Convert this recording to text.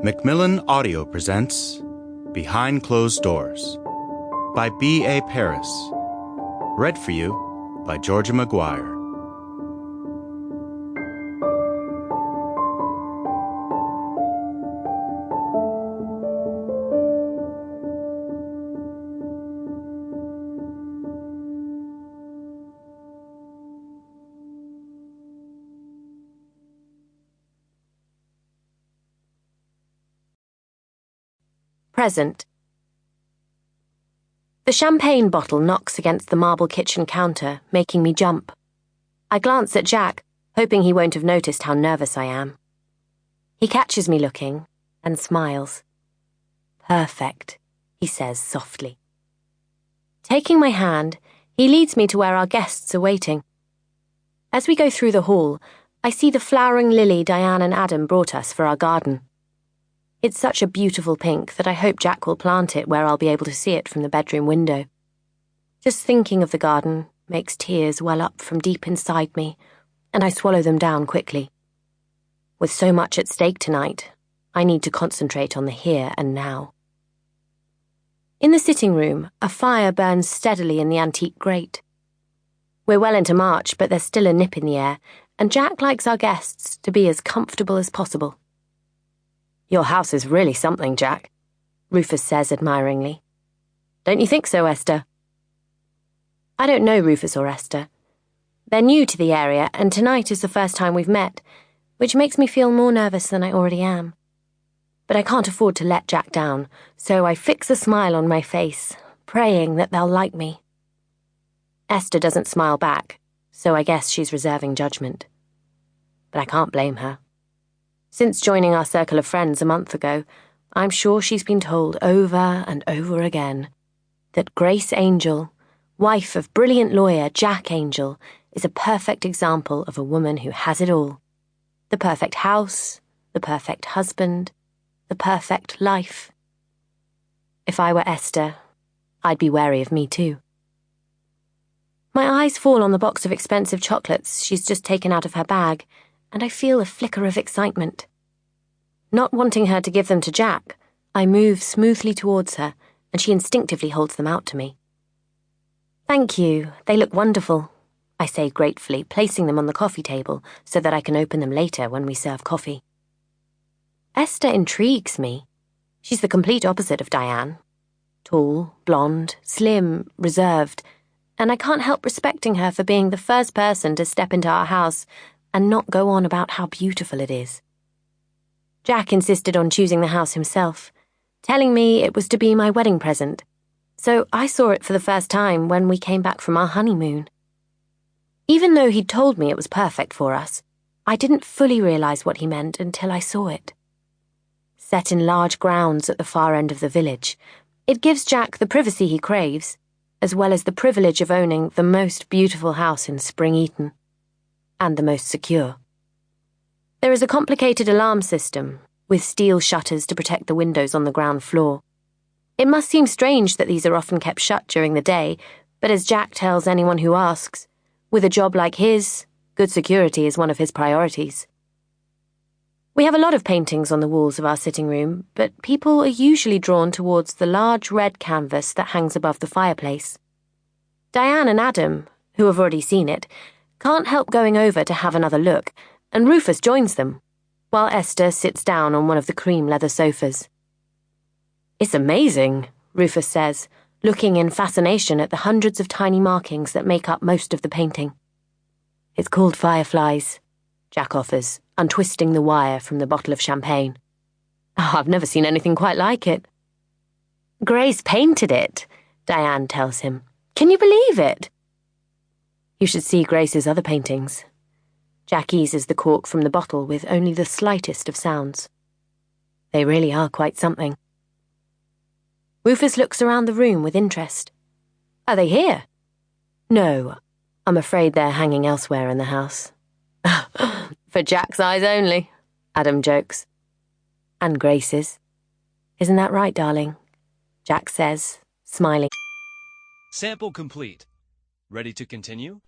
Macmillan Audio presents Behind Closed Doors by B.A. Paris. Read for you by Georgia Maguire. Present. The champagne bottle knocks against the marble kitchen counter, making me jump. I glance at Jack, hoping he won't have noticed how nervous I am. He catches me looking and smiles. "Perfect," he says softly. Taking my hand, he leads me to where our guests are waiting. As we go through the hall, I see the flowering lily Diane and Adam brought us for our garden. It's such a beautiful pink that I hope Jack will plant it where I'll be able to see it from the bedroom window. Just thinking of the garden makes tears well up from deep inside me, and I swallow them down quickly. With so much at stake tonight, I need to concentrate on the here and now. In the sitting room, a fire burns steadily in the antique grate. We're well into March, but there's still a nip in the air, and Jack likes our guests to be as comfortable as possible. "Your house is really something, Jack," Rufus says admiringly. "Don't you think so, Esther?" I don't know Rufus or Esther. They're new to the area, and tonight is the first time we've met, which makes me feel more nervous than I already am. But I can't afford to let Jack down, so I fix a smile on my face, praying that they'll like me. Esther doesn't smile back, so I guess she's reserving judgment. But I can't blame her. Since joining our circle of friends a month ago, I'm sure she's been told over and over again that Grace Angel, wife of brilliant lawyer Jack Angel, is a perfect example of a woman who has it all. The perfect house, the perfect husband, the perfect life. If I were Esther, I'd be wary of me too. My eyes fall on the box of expensive chocolates she's just taken out of her bag, and I feel a flicker of excitement. Not wanting her to give them to Jack, I move smoothly towards her, and she instinctively holds them out to me. "Thank you, they look wonderful," I say gratefully, placing them on the coffee table so that I can open them later when we serve coffee. Esther intrigues me. She's the complete opposite of Diane. Tall, blonde, slim, reserved, and I can't help respecting her for being the first person to step into our house and not go on about how beautiful it is. Jack insisted on choosing the house himself, telling me it was to be my wedding present, so I saw it for the first time when we came back from our honeymoon. Even though he'd told me it was perfect for us, I didn't fully realize what he meant until I saw it. Set in large grounds at the far end of the village, it gives Jack the privacy he craves, as well as the privilege of owning the most beautiful house in Spring Eton. And the most secure. There is a complicated alarm system, with steel shutters to protect the windows on the ground floor. It must seem strange that these are often kept shut during the day, but as Jack tells anyone who asks, with a job like his, good security is one of his priorities. We have a lot of paintings on the walls of our sitting room, but people are usually drawn towards the large red canvas that hangs above the fireplace. Diane and Adam, who have already seen it, can't help going over to have another look, and Rufus joins them, while Esther sits down on one of the cream leather sofas. "It's amazing," Rufus says, looking in fascination at the hundreds of tiny markings that make up most of the painting. "It's called fireflies," Jack offers, untwisting the wire from the bottle of champagne. "Oh, I've never seen anything quite like it." "Grace painted it," Diane tells him. "Can you believe it?" "You should see Grace's other paintings." Jack eases the cork from the bottle with only the slightest of sounds. "They really are quite something." Rufus looks around the room with interest. "Are they here?" "No, I'm afraid they're hanging elsewhere in the house." "For Jack's eyes only," Adam jokes. "And Grace's. Isn't that right, darling?" Jack says, smiling. Sample complete. Ready to continue?